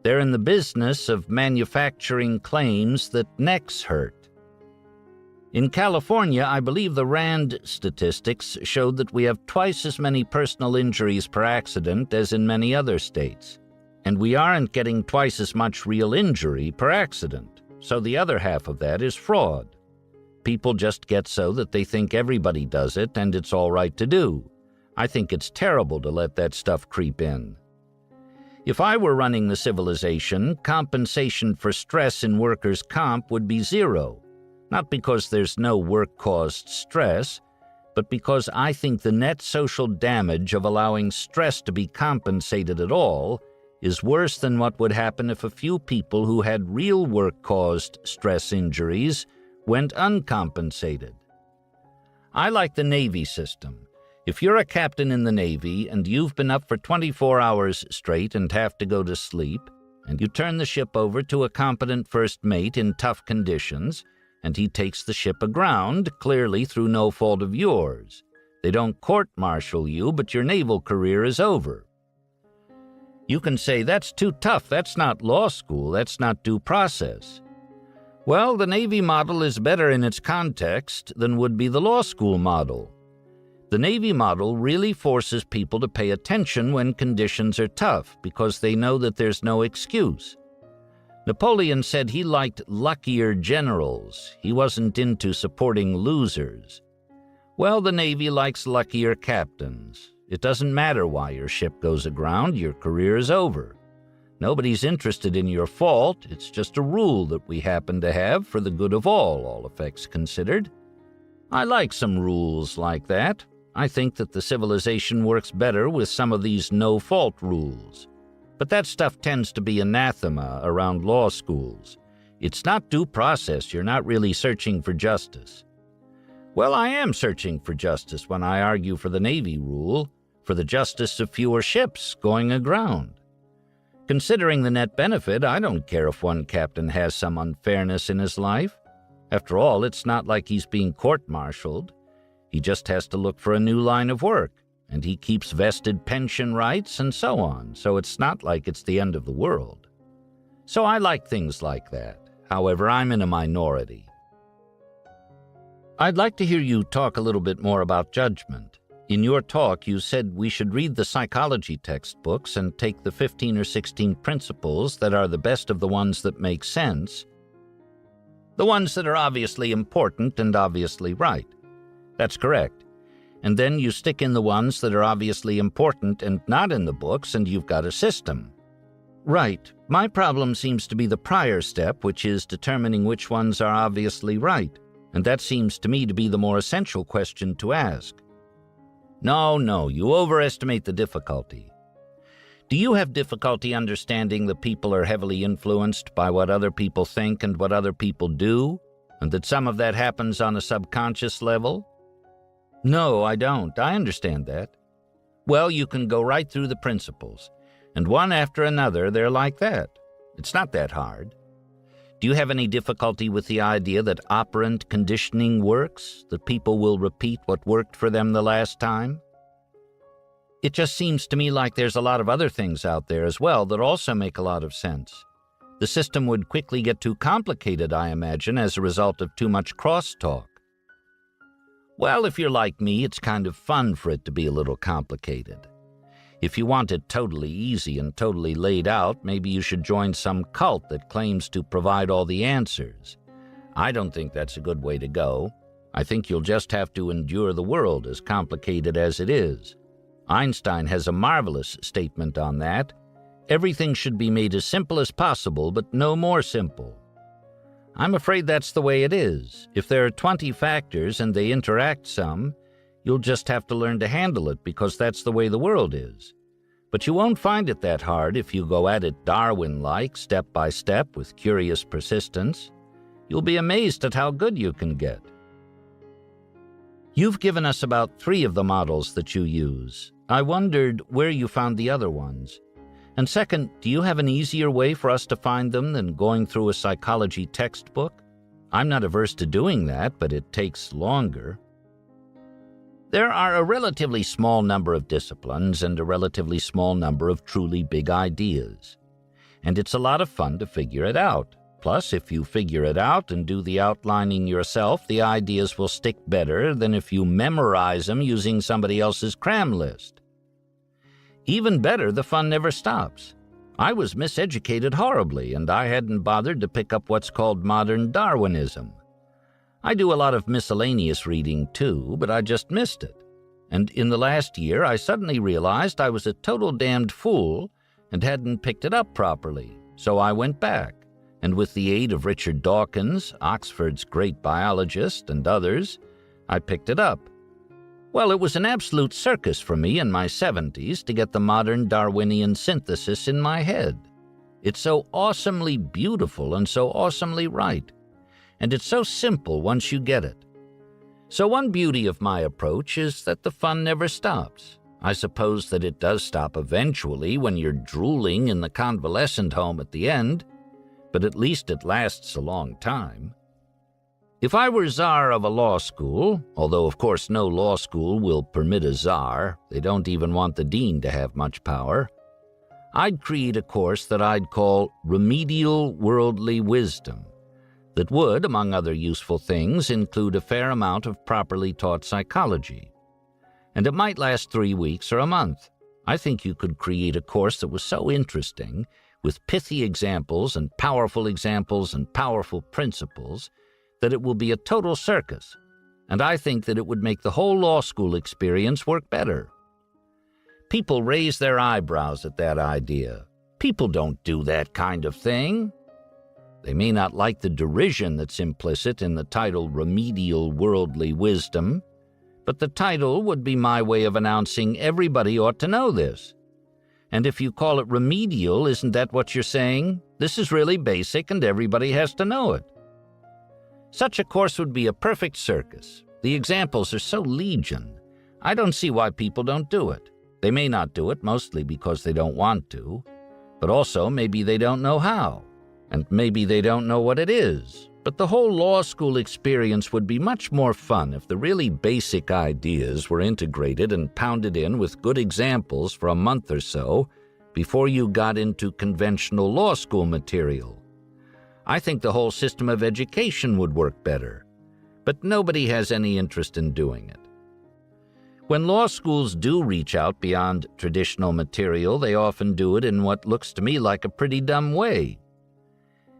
They're in the business of manufacturing claims that necks hurt. In California, I believe the RAND statistics showed that we have twice as many personal injuries per accident as in many other states. And we aren't getting twice as much real injury per accident, so the other half of that is fraud. People just get so that they think everybody does it and it's all right to do. I think it's terrible to let that stuff creep in. If I were running the civilization, compensation for stress in workers' comp would be 0. Not because there's no work-caused stress, but because I think the net social damage of allowing stress to be compensated at all is worse than what would happen if a few people who had real work-caused stress injuries went uncompensated. I like the Navy system. If you're a captain in the Navy and you've been up for 24 hours straight and have to go to sleep, and you turn the ship over to a competent first mate in tough conditions, and he takes the ship aground, clearly through no fault of yours. They don't court-martial you, but your naval career is over. You can say, that's too tough, that's not law school, that's not due process. Well, the Navy model is better in its context than would be the law school model. The Navy model really forces people to pay attention when conditions are tough, because they know that there's no excuse. Napoleon said he liked luckier generals. He wasn't into supporting losers. Well, the Navy likes luckier captains. It doesn't matter why your ship goes aground, your career is over. Nobody's interested in your fault, it's just a rule that we happen to have for the good of all effects considered. I like some rules like that. I think that the civilization works better with some of these no-fault rules. But that stuff tends to be anathema around law schools. It's not due process, you're not really searching for justice. Well, I am searching for justice when I argue for the Navy rule, for the justice of fewer ships going aground. Considering the net benefit, I don't care if one captain has some unfairness in his life. After all, it's not like he's being court-martialed. He just has to look for a new line of work, and he keeps vested pension rights and so on, so it's not like it's the end of the world. So I like things like that. However, I'm in a minority. I'd like to hear you talk a little bit more about judgment. In your talk, you said we should read the psychology textbooks and take the 15 or 16 principles that are the best of the ones that make sense, the ones that are obviously important and obviously right. That's correct. And then you stick in the ones that are obviously important and not in the books, and you've got a system. Right. My problem seems to be the prior step, which is determining which ones are obviously right, and that seems to me to be the more essential question to ask. No, you overestimate the difficulty. Do you have difficulty understanding that people are heavily influenced by what other people think and what other people do? and that some of that happens on a subconscious level? No, I don't. I understand that. Well, you can go right through the principles, and one after another they're like that. It's not that hard. Do you have any difficulty with the idea that operant conditioning works, that people will repeat what worked for them the last time? It just seems to me like there's a lot of other things out there as well that also make a lot of sense. The system would quickly get too complicated, I imagine, as a result of too much crosstalk. Well, if you're like me, it's kind of fun for it to be a little complicated. If you want it totally easy and totally laid out, maybe you should join some cult that claims to provide all the answers. I don't think that's a good way to go. I think you'll just have to endure the world as complicated as it is. Einstein has a marvelous statement on that. Everything should be made as simple as possible, but no more simple. I'm afraid that's the way it is. If there are 20 factors and they interact some, you'll just have to learn to handle it because that's the way the world is. But you won't find it that hard if you go at it Darwin-like, step by step, with curious persistence. You'll be amazed at how good you can get. You've given us about 3 of the models that you use. I wondered where you found the other ones. And second, do you have an easier way for us to find them than going through a psychology textbook? I'm not averse to doing that, but it takes longer. There are a relatively small number of disciplines and a relatively small number of truly big ideas. And it's a lot of fun to figure it out. Plus, if you figure it out and do the outlining yourself, the ideas will stick better than if you memorize them using somebody else's cram list. Even better, the fun never stops. I was miseducated horribly, and I hadn't bothered to pick up what's called modern Darwinism. I do a lot of miscellaneous reading too, but I just missed it. And in the last year, I suddenly realized I was a total damned fool and hadn't picked it up properly, so I went back. And with the aid of Richard Dawkins, Oxford's great biologist, and others, I picked it up. Well, it was an absolute circus for me in my 70s to get the modern Darwinian synthesis in my head. It's so awesomely beautiful and so awesomely right. And it's so simple once you get it. So one beauty of my approach is that the fun never stops. I suppose that it does stop eventually when you're drooling in the convalescent home at the end, but at least it lasts a long time. If I were czar of a law school, although of course no law school will permit a czar, they don't even want the dean to have much power, I'd create a course that I'd call Remedial Worldly Wisdom, that would, among other useful things, include a fair amount of properly taught psychology. And it might last 3 weeks or a month. I think you could create a course that was so interesting, with pithy examples and powerful principles, that it will be a total circus, and I think that it would make the whole law school experience work better. People raise their eyebrows at that idea. People don't do that kind of thing. They may not like the derision that's implicit in the title Remedial Worldly Wisdom, but the title would be my way of announcing everybody ought to know this. And if you call it remedial, isn't that what you're saying? This is really basic and everybody has to know it. Such a course would be a perfect circus. The examples are so legion. I don't see why people don't do it. They may not do it mostly because they don't want to, but also maybe they don't know how, and maybe they don't know what it is. But the whole law school experience would be much more fun if the really basic ideas were integrated and pounded in with good examples for a month or so before you got into conventional law school material. I think the whole system of education would work better, but nobody has any interest in doing it. When law schools do reach out beyond traditional material, they often do it in what looks to me like a pretty dumb way.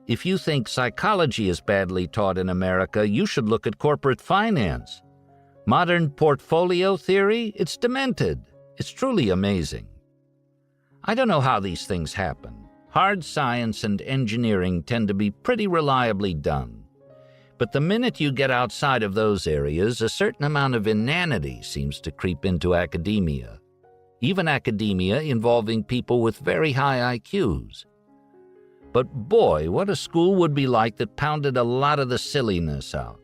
If you think psychology is badly taught in America, you should look at corporate finance. Modern portfolio theory, it's demented. It's truly amazing. I don't know how these things happen. Hard science and engineering tend to be pretty reliably done. But the minute you get outside of those areas, a certain amount of inanity seems to creep into academia. Even academia involving people with very high IQs. But boy, what a school would be like that pounded a lot of the silliness out.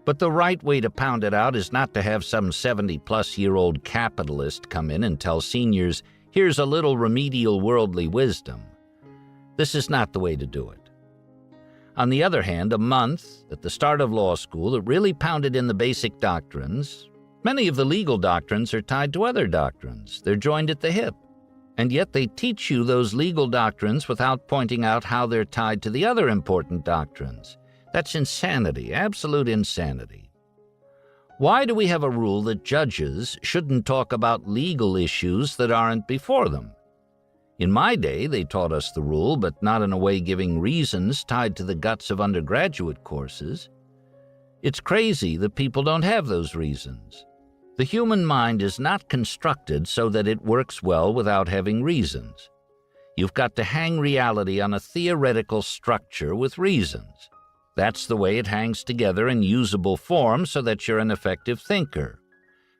But the right way to pound it out is not to have some 70-plus-year-old capitalist come in and tell seniors, here's a little remedial worldly wisdom. This is not the way to do it. On the other hand, a month at the start of law school that really pounded in the basic doctrines. Many of the legal doctrines are tied to other doctrines. They're joined at the hip. And yet they teach you those legal doctrines without pointing out how they're tied to the other important doctrines. That's insanity, absolute insanity. Why do we have a rule that judges shouldn't talk about legal issues that aren't before them? In my day, they taught us the rule, but not in a way giving reasons tied to the guts of undergraduate courses. It's crazy that people don't have those reasons. The human mind is not constructed so that it works well without having reasons. You've got to hang reality on a theoretical structure with reasons. That's the way it hangs together in usable form so that you're an effective thinker.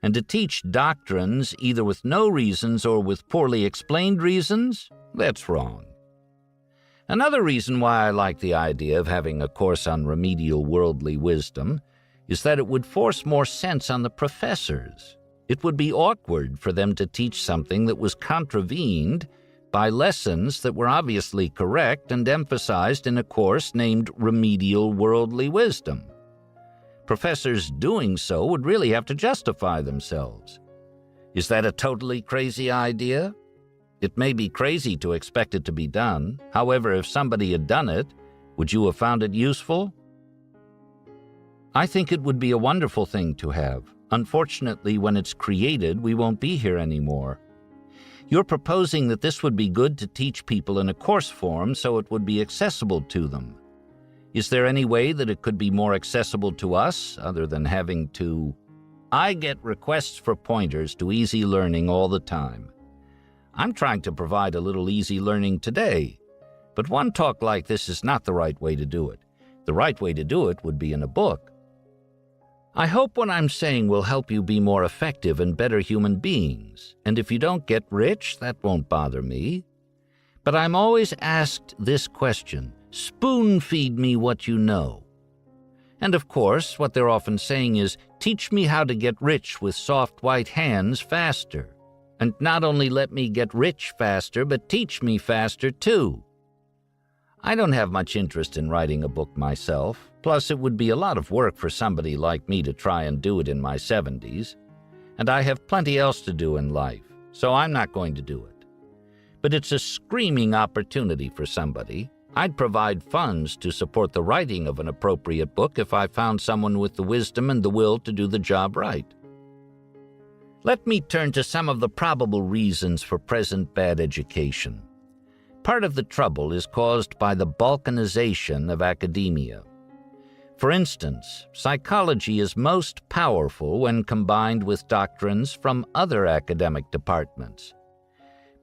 And to teach doctrines either with no reasons or with poorly explained reasons, that's wrong. Another reason why I like the idea of having a course on remedial worldly wisdom is that it would force more sense on the professors. It would be awkward for them to teach something that was contravened by lessons that were obviously correct and emphasized in a course named Remedial Worldly Wisdom. Professors doing so would really have to justify themselves. Is that a totally crazy idea? It may be crazy to expect it to be done. However, if somebody had done it, would you have found it useful? I think it would be a wonderful thing to have. Unfortunately, when it's created, we won't be here anymore. You're proposing that this would be good to teach people in a course form so it would be accessible to them. Is there any way that it could be more accessible to us other than having to... I get requests for pointers to easy learning all the time. I'm trying to provide a little easy learning today, but one talk like this is not the right way to do it. The right way to do it would be in a book. I hope what I'm saying will help you be more effective and better human beings, and if you don't get rich, that won't bother me. But I'm always asked this question, spoon-feed me what you know. And of course, what they're often saying is, teach me how to get rich with soft white hands faster. And not only let me get rich faster, but teach me faster too. I don't have much interest in writing a book myself, plus it would be a lot of work for somebody like me to try and do it in my 70s. And I have plenty else to do in life, so I'm not going to do it. But it's a screaming opportunity for somebody. I'd provide funds to support the writing of an appropriate book if I found someone with the wisdom and the will to do the job right. Let me turn to some of the probable reasons for present bad education. Part of the trouble is caused by the balkanization of academia. For instance, psychology is most powerful when combined with doctrines from other academic departments.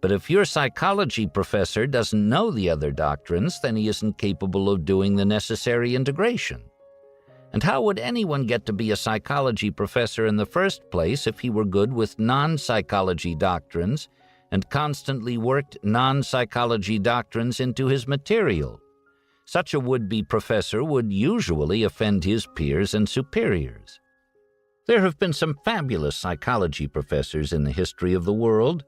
But if your psychology professor doesn't know the other doctrines, then he isn't capable of doing the necessary integration. And how would anyone get to be a psychology professor in the first place if he were good with non-psychology doctrines and constantly worked non-psychology doctrines into his material? Such a would-be professor would usually offend his peers and superiors. There have been some fabulous psychology professors in the history of the world.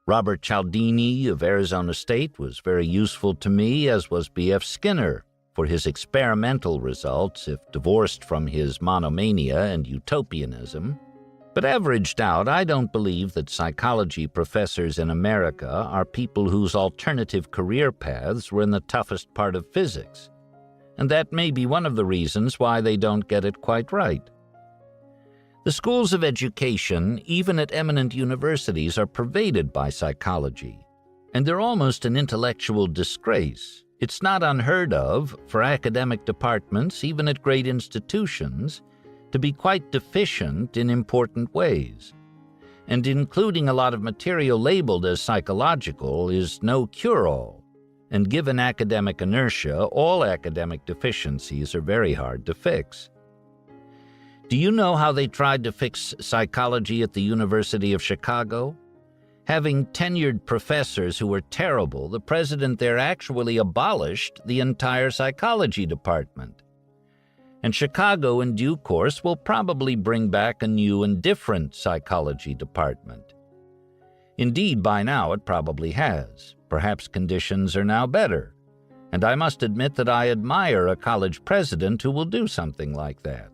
Robert Cialdini of Arizona State was very useful to me, as was B.F. Skinner, for his experimental results, if divorced from his monomania and utopianism. But averaged out, I don't believe that psychology professors in America are people whose alternative career paths were in the toughest part of physics. And that may be one of the reasons why they don't get it quite right. The schools of education, even at eminent universities, are pervaded by psychology, and they're almost an intellectual disgrace. It's not unheard of for academic departments, even at great institutions, to be quite deficient in important ways. And including a lot of material labeled as psychological is no cure-all. And given academic inertia, all academic deficiencies are very hard to fix. Do you know how they tried to fix psychology at the University of Chicago? Having tenured professors who were terrible, the president there actually abolished the entire psychology department. And Chicago, in due course, will probably bring back a new and different psychology department. Indeed, by now it probably has. Perhaps conditions are now better. And I must admit that I admire a college president who will do something like that.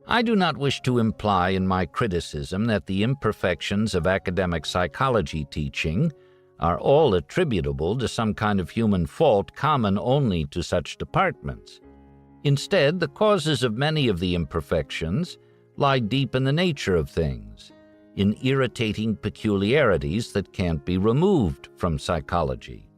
I do not wish to imply in my criticism that the imperfections of academic psychology teaching are all attributable to some kind of human fault common only to such departments. Instead, the causes of many of the imperfections lie deep in the nature of things, in irritating peculiarities that can't be removed from psychology.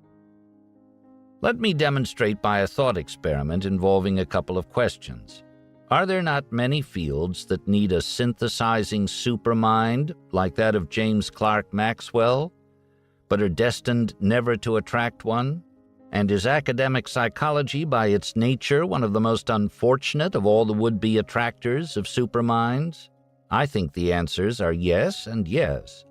Let me demonstrate by a thought experiment involving a couple of questions. Are there not many fields that need a synthesizing supermind like that of James Clerk Maxwell, but are destined never to attract one? And is academic psychology by its nature one of the most unfortunate of all the would-be attractors of superminds? I think the answers are yes and yes.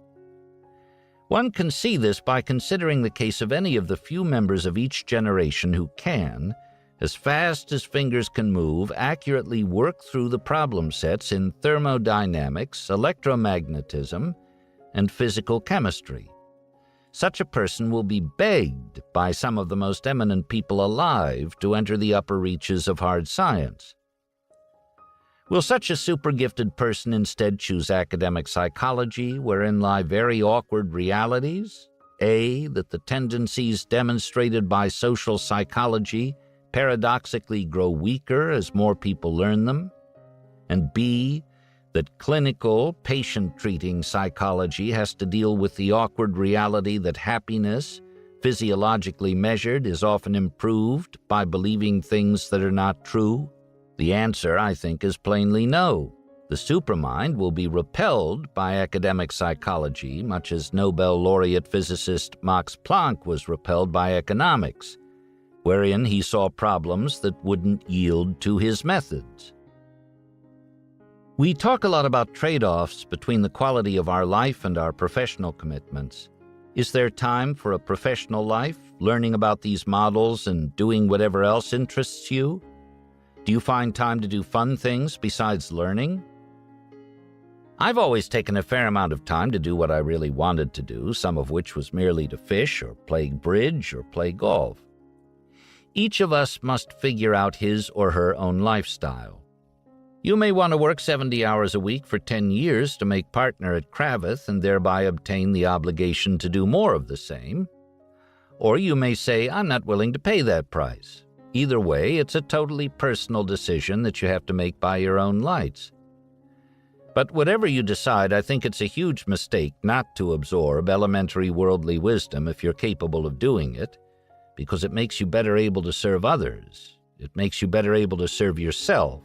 One can see this by considering the case of any of the few members of each generation who can, as fast as fingers can move, accurately work through the problem sets in thermodynamics, electromagnetism, and physical chemistry. Such a person will be begged by some of the most eminent people alive to enter the upper reaches of hard science. Will such a super-gifted person instead choose academic psychology, wherein lie very awkward realities? A, that the tendencies demonstrated by social psychology paradoxically grow weaker as more people learn them, and B, that clinical, patient-treating psychology has to deal with the awkward reality that happiness, physiologically measured, is often improved by believing things that are not true? The answer, I think, is plainly no. The supermind will be repelled by academic psychology, much as Nobel laureate physicist Max Planck was repelled by economics, wherein he saw problems that wouldn't yield to his methods. We talk a lot about trade-offs between the quality of our life and our professional commitments. Is there time for a professional life, learning about these models and doing whatever else interests you? Do you find time to do fun things besides learning? I've always taken a fair amount of time to do what I really wanted to do, some of which was merely to fish or play bridge or play golf. Each of us must figure out his or her own lifestyle. You may want to work 70 hours a week for 10 years to make partner at Cravath and thereby obtain the obligation to do more of the same. Or you may say, I'm not willing to pay that price. Either way, it's a totally personal decision that you have to make by your own lights. But whatever you decide, I think it's a huge mistake not to absorb elementary worldly wisdom if you're capable of doing it, because it makes you better able to serve others, it makes you better able to serve yourself,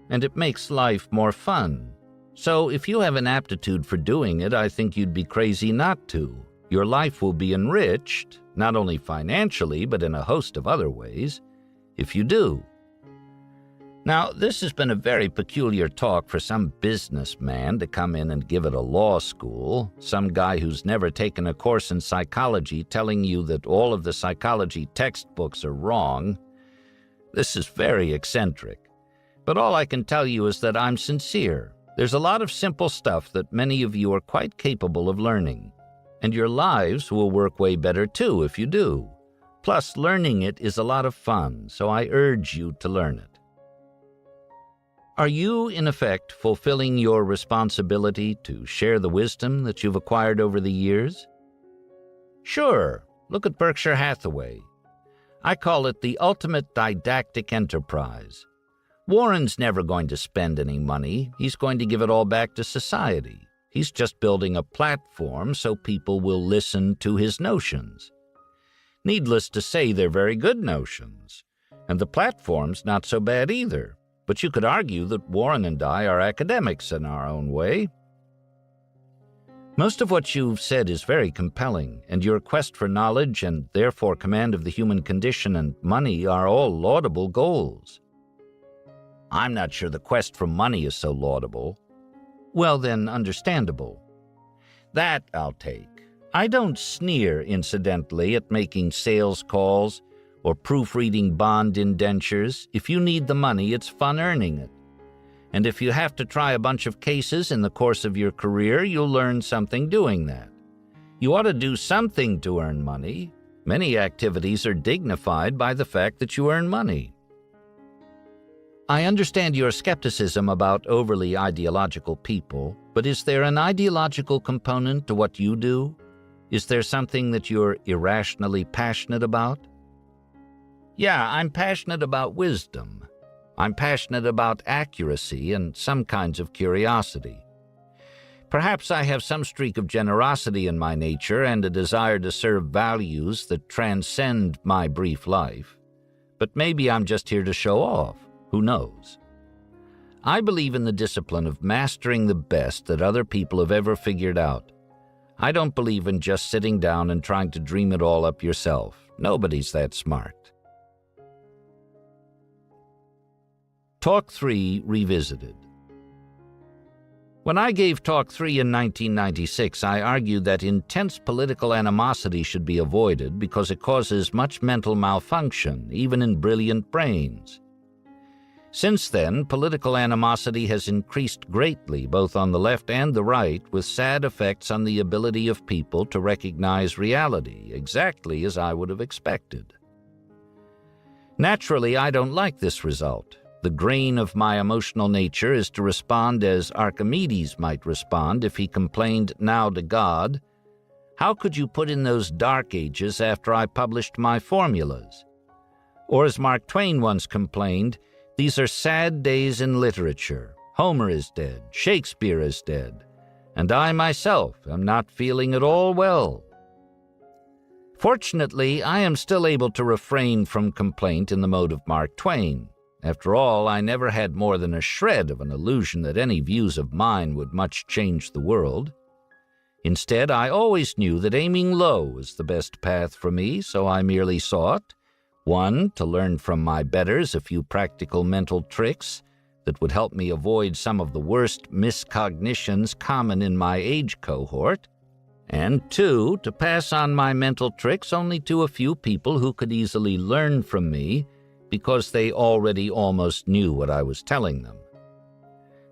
and it makes life more fun. So if you have an aptitude for doing it, I think you'd be crazy not to. Your life will be enriched, not only financially, but in a host of other ways, if you do. Now, this has been a very peculiar talk for some businessman to come in and give at a law school, some guy who's never taken a course in psychology telling you that all of the psychology textbooks are wrong. This is very eccentric. But all I can tell you is that I'm sincere. There's a lot of simple stuff that many of you are quite capable of learning, and your lives will work way better too if you do. Plus, learning it is a lot of fun, so I urge you to learn it. Are you, in effect, fulfilling your responsibility to share the wisdom that you've acquired over the years? Sure, look at Berkshire Hathaway. I call it the ultimate didactic enterprise. Warren's never going to spend any money. He's going to give it all back to society. He's just building a platform so people will listen to his notions. Needless to say, they're very good notions, and the platform's not so bad either. But you could argue that Warren and I are academics in our own way. Most of what you've said is very compelling, and your quest for knowledge and therefore command of the human condition and money are all laudable goals. I'm not sure the quest for money is so laudable. Well then, understandable. That I'll take. I don't sneer, incidentally, at making sales calls or proofreading bond indentures. If you need the money, it's fun earning it. And if you have to try a bunch of cases in the course of your career, you'll learn something doing that. You ought to do something to earn money. Many activities are dignified by the fact that you earn money. I understand your skepticism about overly ideological people, but is there an ideological component to what you do? Is there something that you're irrationally passionate about? Yeah, I'm passionate about wisdom. I'm passionate about accuracy and some kinds of curiosity. Perhaps I have some streak of generosity in my nature and a desire to serve values that transcend my brief life. But maybe I'm just here to show off. Who knows? I believe in the discipline of mastering the best that other people have ever figured out. I don't believe in just sitting down and trying to dream it all up yourself. Nobody's that smart. Talk 3 Revisited. When I gave Talk 3 in 1996, I argued that intense political animosity should be avoided because it causes much mental malfunction, even in brilliant brains. Since then, political animosity has increased greatly, both on the left and the right, with sad effects on the ability of people to recognize reality, exactly as I would have expected. Naturally, I don't like this result. The grain of my emotional nature is to respond as Archimedes might respond if he complained now to God, "How could you put in those dark ages after I published my formulas?" Or as Mark Twain once complained, "These are sad days in literature. Homer is dead, Shakespeare is dead, and I myself am not feeling at all well." Fortunately, I am still able to refrain from complaint in the mode of Mark Twain. After all, I never had more than a shred of an illusion that any views of mine would much change the world. Instead, I always knew that aiming low was the best path for me, so I merely sought, 1, to learn from my betters a few practical mental tricks that would help me avoid some of the worst miscognitions common in my age cohort, and 2, to pass on my mental tricks only to a few people who could easily learn from me because they already almost knew what I was telling them.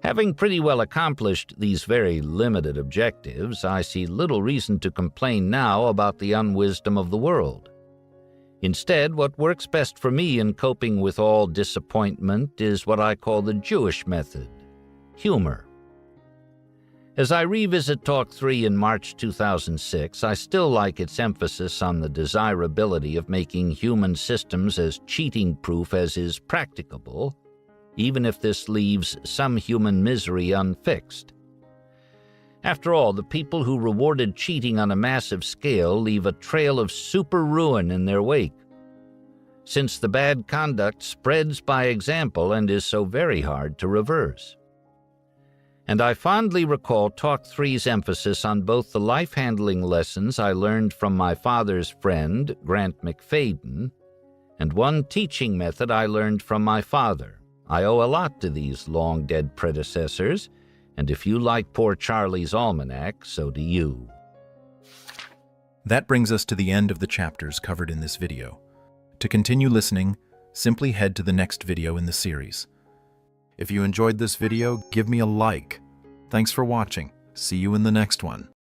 Having pretty well accomplished these very limited objectives, I see little reason to complain now about the unwisdom of the world. Instead, what works best for me in coping with all disappointment is what I call the Jewish method: humor. As I revisit Talk 3 in March 2006, I still like its emphasis on the desirability of making human systems as cheating-proof as is practicable, even if this leaves some human misery unfixed. After all, the people who rewarded cheating on a massive scale leave a trail of super ruin in their wake, since the bad conduct spreads by example and is so very hard to reverse. And I fondly recall Talk 3's emphasis on both the life-handling lessons I learned from my father's friend, Grant McFadden, and one teaching method I learned from my father. I owe a lot to these long-dead predecessors, and if you like poor Charlie's Almanack, so do you.
That brings us to the end of the chapters covered in this video. To continue listening, simply head to the next video in the series. If you enjoyed this video, give me a like. Thanks for watching. See you in the next one.